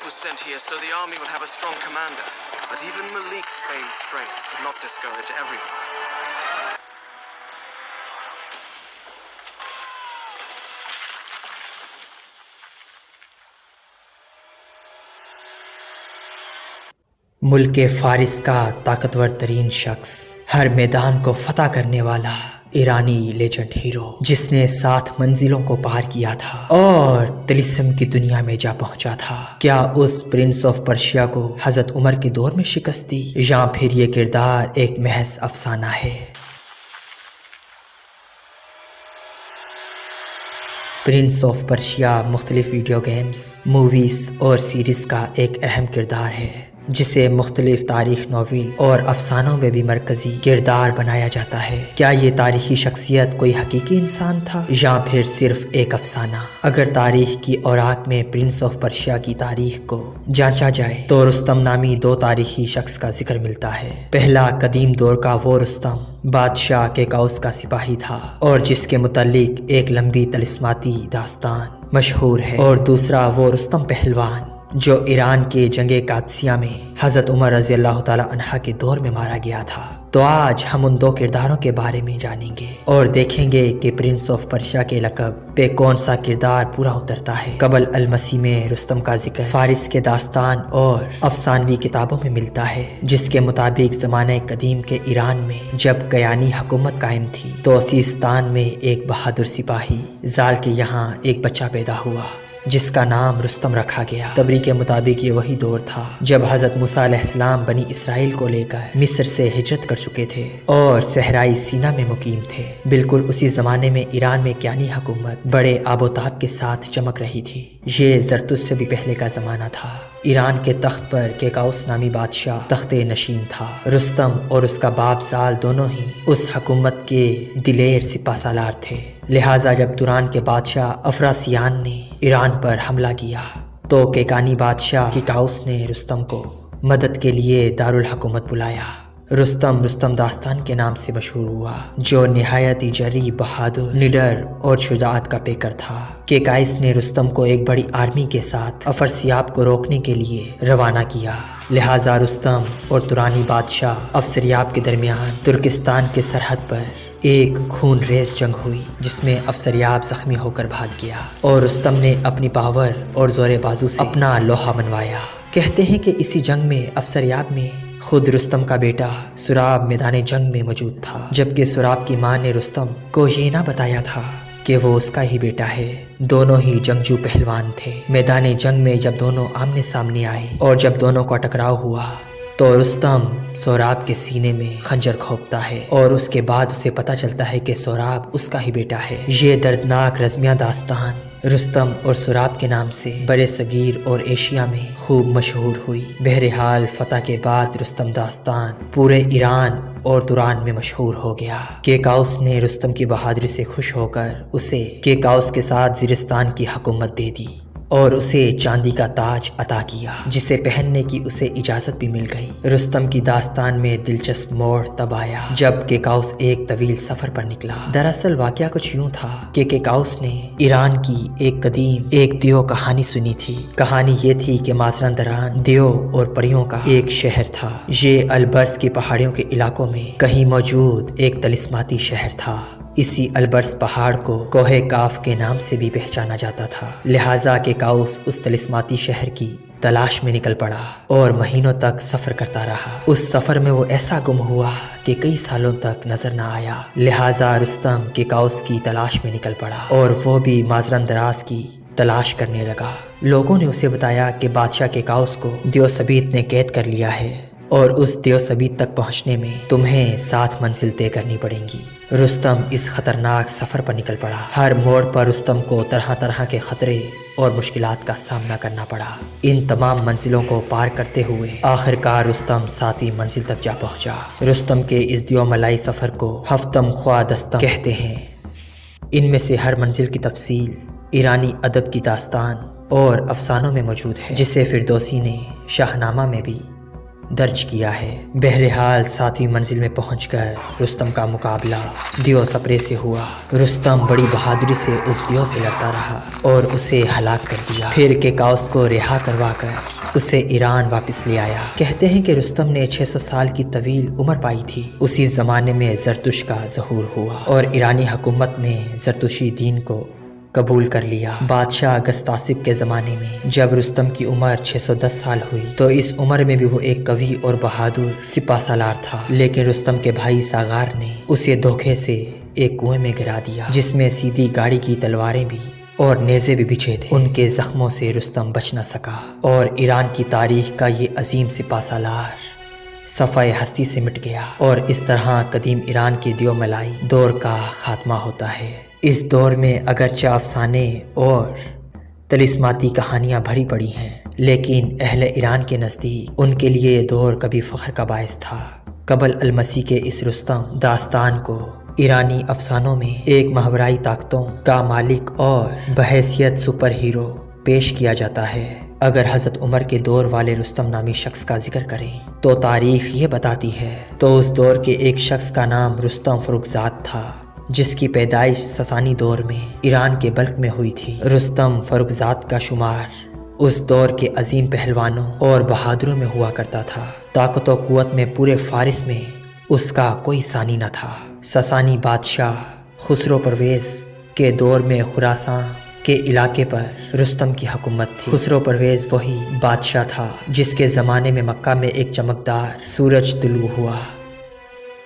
was sent here so the army would have a strong commander. But even Malik's failed strength could not discourage everyone. ملک فارس کا طاقتور ترین شخص، ہر میدان کو فتح کرنے والا ایرانی لیجنڈ ہیرو، جس نے 7 منزلوں کو پار کیا تھا اور طلسم کی دنیا میں جا پہنچا تھا، کیا اس پرنس آف پرشیا کو حضرت عمر کے دور میں شکست دی یا پھر یہ کردار ایک محض افسانہ ہے؟ پرنس آف پرشیا مختلف ویڈیو گیمز، موویز اور سیریز کا ایک اہم کردار ہے، جسے مختلف تاریخ ناول اور افسانوں میں بھی مرکزی کردار بنایا جاتا ہے۔ کیا یہ تاریخی شخصیت کوئی حقیقی انسان تھا یا پھر صرف ایک افسانہ؟ اگر تاریخ کی اوراق میں پرنس آف پرشیا کی تاریخ کو جانچا جائے تو رستم نامی 2 تاریخی شخص کا ذکر ملتا ہے۔ پہلا قدیم دور کا وہ رستم بادشاہ کیکاؤس کا سپاہی تھا اور جس کے متعلق ایک لمبی طلسماتی داستان مشہور ہے، اور دوسرا وہ رستم پہلوان جو ایران کے جنگ قادسیہ میں حضرت عمر رضی اللہ تعالی عنہ کے دور میں مارا گیا تھا۔ تو آج ہم ان 2 کرداروں کے بارے میں جانیں گے اور دیکھیں گے کہ پرنس آف پرشیا کے لقب پہ کون سا کردار پورا اترتا ہے۔ قبل المسیح میں رستم کا ذکر فارس کے داستان اور افسانوی کتابوں میں ملتا ہے، جس کے مطابق زمانہ قدیم کے ایران میں جب کیانی حکومت قائم تھی تو سیستان میں ایک بہادر سپاہی زال کے یہاں ایک بچہ پیدا ہوا جس کا نام رستم رکھا گیا۔ تبری کے مطابق یہ وہی دور تھا جب حضرت موسیٰ علیہ السلام بنی اسرائیل کو لے کر مصر سے ہجرت کر چکے تھے اور صحرائی سینا میں مقیم تھے۔ بالکل اسی زمانے میں ایران میں کیانی حکومت بڑے آب و تاب کے ساتھ چمک رہی تھی۔ یہ زرتشت سے بھی پہلے کا زمانہ تھا۔ ایران کے تخت پر کیکاؤس نامی بادشاہ تخت نشین تھا۔ رستم اور اس کا باپ زال دونوں ہی اس حکومت کے دلیر سپہ سالار تھے، لہٰذا جب توران کے بادشاہ افراسیان نے ایران پر حملہ کیا تو کیکانی بادشاہ کیکاؤس نے رستم کو مدد کے لیے دارالحکومت بلایا۔ رستم داستان کے نام سے مشہور ہوا، جو نہایت ہی جری، بہادر، نڈر اور شجاعت کا پیکر تھا۔ کیکائس نے رستم کو ایک بڑی آرمی کے ساتھ افراسیاب کو روکنے کے لیے روانہ کیا، لہٰذا رستم اور تورانی بادشاہ افسریاب کے درمیان ترکستان کے سرحد پر ایک خون ریز جنگ ہوئی، جس میں افسریاب زخمی ہو کر بھاگ گیا اور رستم نے اپنی پاور اور زور بازو سے اپنا لوہا منوایا۔ کہتے ہیں کہ اسی جنگ میں افسریاب میں خود رستم کا بیٹا سوراب میدان جنگ میں موجود تھا، جبکہ سوراب کی ماں نے رستم کو یہ نہ بتایا تھا کہ وہ اس کا ہی بیٹا ہے۔ دونوں ہی جنگجو پہلوان تھے۔ میدان جنگ میں جب دونوں آمنے سامنے آئے اور جب دونوں کا ٹکراؤ ہوا تو رستم سوراب کے سینے میں خنجر کھوپتا ہے اور اس کے بعد اسے پتہ چلتا ہے کہ سوراب اس کا ہی بیٹا ہے۔ یہ دردناک رزمیہ داستان رستم اور سوراب کے نام سے برے صغیر اور ایشیا میں خوب مشہور ہوئی۔ بہرحال فتح کے بعد رستم داستان پورے ایران اور توران میں مشہور ہو گیا۔ کیکاؤس نے رستم کی بہادری سے خوش ہو کر اسے کیکاؤس کے ساتھ زیرستان کی حکومت دے دی اور اسے چاندی کا تاج عطا کیا، جسے پہننے کی اسے اجازت بھی مل گئی۔ رستم کی داستان میں دلچسپ موڑ تب آیا جب کیکاؤس ایک طویل سفر پر نکلا۔ دراصل واقعہ کچھ یوں تھا کہ کیکاؤس نے ایران کی ایک قدیم دیو کہانی سنی تھی۔ کہانی یہ تھی کہ مازندران دیو اور پریوں کا ایک شہر تھا۔ یہ البرز کی پہاڑیوں کے علاقوں میں کہیں موجود ایک طلسماتی شہر تھا۔ اسی البرز پہاڑ کو کوہ کاف کے نام سے بھی پہچانا جاتا تھا، لہٰذا کیکاؤس اس طلسماتی شہر کی تلاش میں نکل پڑا اور مہینوں تک سفر کرتا رہا۔ اس سفر میں وہ ایسا گم ہوا کہ کئی سالوں تک نظر نہ آیا، لہٰذا رستم کیکاؤس کی تلاش میں نکل پڑا اور وہ بھی مازندران کی تلاش کرنے لگا۔ لوگوں نے اسے بتایا کہ بادشاہ کیکاؤس کو دیو سبیت نے قید کر لیا ہے اور اس دیو سبیت تک پہنچنے میں تمہیں 7 منزل طے کرنی پڑیں گی۔ رستم اس خطرناک سفر پر نکل پڑا۔ ہر موڑ پر رستم کو طرح طرح کے خطرے اور مشکلات کا سامنا کرنا پڑا۔ ان تمام منزلوں کو پار کرتے ہوئے آخرکار رستم 7ویں منزل تک جا پہنچا۔ رستم کے اس دیو ملائی سفر کو ہفتم خواہ دستم کہتے ہیں۔ ان میں سے ہر منزل کی تفصیل ایرانی ادب کی داستان اور افسانوں میں موجود ہے، جسے فردوسی نے شاہ نامہ میں بھی درج کیا ہے۔ بہرحال 7ویں منزل میں پہنچ کر رستم کا مقابلہ دیو سپرے سے ہوا۔ رستم بڑی بہادری سے اس دیو سے لڑتا رہا اور اسے ہلاک کر دیا، پھر کیکاؤس کو رہا کروا کر اسے ایران واپس لے آیا۔ کہتے ہیں کہ رستم نے 600 سال کی طویل عمر پائی تھی۔ اسی زمانے میں زرتشت کا ظہور ہوا اور ایرانی حکومت نے زرتشتی دین کو قبول کر لیا۔ بادشاہ اگستاسپ کے زمانے میں جب رستم کی عمر 610 سال ہوئی تو اس عمر میں بھی وہ ایک قوی اور بہادر سپہ سالار تھا، لیکن رستم کے بھائی ساغر نے اسے دھوکے سے ایک کنویں میں گرا دیا جس میں سیدھی گاڑی کی تلواریں بھی اور نیزے بھی بچھے تھے۔ ان کے زخموں سے رستم بچ نہ سکا اور ایران کی تاریخ کا یہ عظیم سپہ سالار صفحہ ہستی سے مٹ گیا، اور اس طرح قدیم ایران کے دیو ملائی دور کا خاتمہ ہوتا ہے۔ اس دور میں اگرچہ افسانے اور طلسماتی کہانیاں بھری پڑی ہیں، لیکن اہل ایران کے نزدیک ان کے لیے یہ دور کبھی فخر کا باعث تھا۔ قبل المسیح کے اس رستم داستان کو ایرانی افسانوں میں ایک ماورائی طاقتوں کا مالک اور بحیثیت سپر ہیرو پیش کیا جاتا ہے۔ اگر حضرت عمر کے دور والے رستم نامی شخص کا ذکر کریں تو تاریخ یہ بتاتی ہے تو اس دور کے ایک شخص کا نام رستم فرخزاد تھا، جس کی پیدائش ساسانی دور میں ایران کے بلخ میں ہوئی تھی۔ رستم فرخزاد کا شمار اس دور کے عظیم پہلوانوں اور بہادروں میں ہوا کرتا تھا۔ طاقت و قوت میں پورے فارس میں اس کا کوئی ثانی نہ تھا۔ ساسانی بادشاہ خسرو پرویز کے دور میں خراساں کے علاقے پر رستم کی حکومت تھی۔ خسرو پرویز وہی بادشاہ تھا جس کے زمانے میں مکہ میں ایک چمکدار سورج طلوع ہوا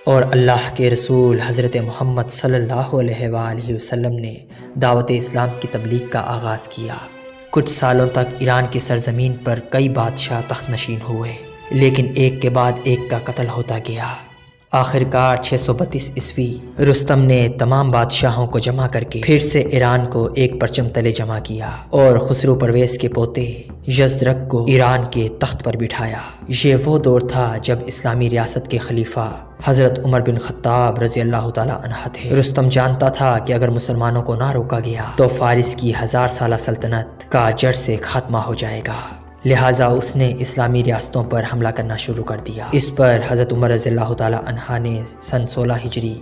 اور اللہ کے رسول حضرت محمد صلی اللہ علیہ وآلہ وسلم نے دعوت اسلام کی تبلیغ کا آغاز کیا۔ کچھ سالوں تک ایران کی سرزمین پر کئی بادشاہ تخت نشین ہوئے، لیکن ایک کے بعد ایک کا قتل ہوتا گیا۔ آخرکار 632 عیسوی رستم نے تمام بادشاہوں کو جمع کر کے پھر سے ایران کو ایک پرچم تلے جمع کیا اور خسرو پرویز کے پوتے یزدرگ کو ایران کے تخت پر بٹھایا۔ یہ وہ دور تھا جب اسلامی ریاست کے خلیفہ حضرت عمر بن خطاب رضی اللہ تعالی عنہ تھے۔ رستم جانتا تھا کہ اگر مسلمانوں کو نہ روکا گیا تو فارس کی 1000 سالہ سلطنت کا جڑ سے خاتمہ ہو جائے گا، لہٰذا اس نے اسلامی ریاستوں پر حملہ کرنا شروع کر دیا۔ اس پر حضرت عمر رضی اللہ تعالی عنہ نے سن 16 ہجری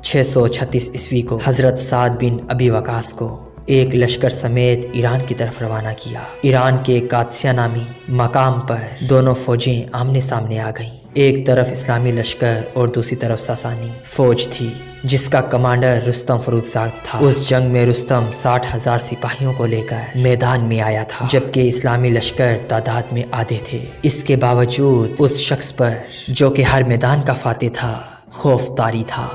636 عیسوی کو حضرت سعد بن ابی وقاص کو ایک لشکر سمیت ایران کی طرف روانہ کیا۔ ایران کے قادسیہ نامی مقام پر دونوں فوجیں آمنے سامنے آ گئیں۔ ایک طرف اسلامی لشکر اور دوسری طرف ساسانی فوج تھی جس کا کمانڈر رستم فرخزاد تھا۔ اس جنگ میں رستم 60,000 سپاہیوں کو لے کر میدان میں آیا تھا، جبکہ اسلامی لشکر تعداد میں آدھے تھے۔ اس کے باوجود اس شخص پر جو کہ ہر میدان کا فاتح تھا خوف طاری تھا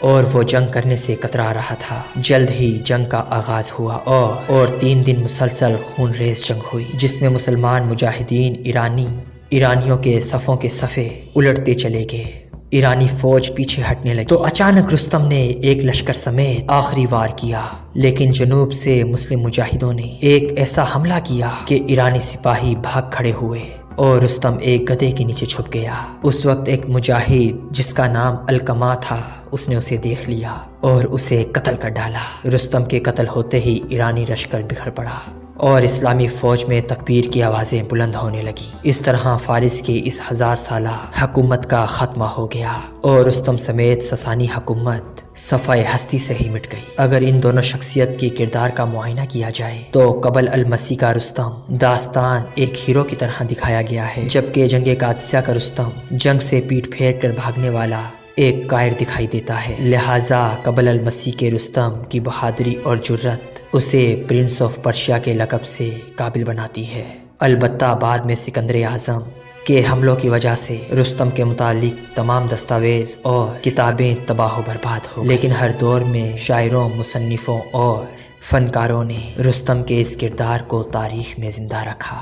اور وہ جنگ کرنے سے کترا رہا تھا۔ جلد ہی جنگ کا آغاز ہوا اور 3 دن مسلسل خون ریز جنگ ہوئی، جس میں مسلمان مجاہدین ایرانیوں کے صفوں کے صفے الٹتے چلے گئے۔ ایرانی فوج پیچھے ہٹنے لگی تو اچانک رستم نے ایک لشکر سمیت آخری وار کیا، لیکن جنوب سے مسلم مجاہدوں نے ایک ایسا حملہ کیا کہ ایرانی سپاہی بھاگ کھڑے ہوئے اور رستم ایک گدھے کے نیچے چھپ گیا۔ اس وقت ایک مجاہد جس کا نام القمہ تھا اس نے اسے دیکھ لیا اور اسے قتل کر ڈالا۔ رستم کے قتل ہوتے ہی ایرانی لشکر بکھر پڑا اور اسلامی فوج میں تکبیر کی آوازیں بلند ہونے لگی۔ اس طرح فارس کی اس 1000 سالہ حکومت کا خاتمہ ہو گیا اور رستم سمیت ساسانی حکومت صفحہ ہستی سے ہی مٹ گئی۔ اگر ان دونوں شخصیت کے کردار کا معائنہ کیا جائے تو قبل المسیح کا رستم داستان ایک ہیرو کی طرح دکھایا گیا ہے، جبکہ جنگ قادسیہ کا رستم جنگ سے پیٹ پھیر کر بھاگنے والا ایک قائر دکھائی دیتا ہے۔ لہٰذا قبل المسیح کے رستم کی بہادری اور جرت اسے پرنس آف پرشیا کے لقب سے قابل بناتی ہے۔ البتہ بعد میں سکندر اعظم کے حملوں کی وجہ سے رستم کے متعلق تمام دستاویز اور کتابیں تباہ و برباد ہو، لیکن ہر دور میں شاعروں، مصنفوں اور فنکاروں نے رستم کے اس کردار کو تاریخ میں زندہ رکھا۔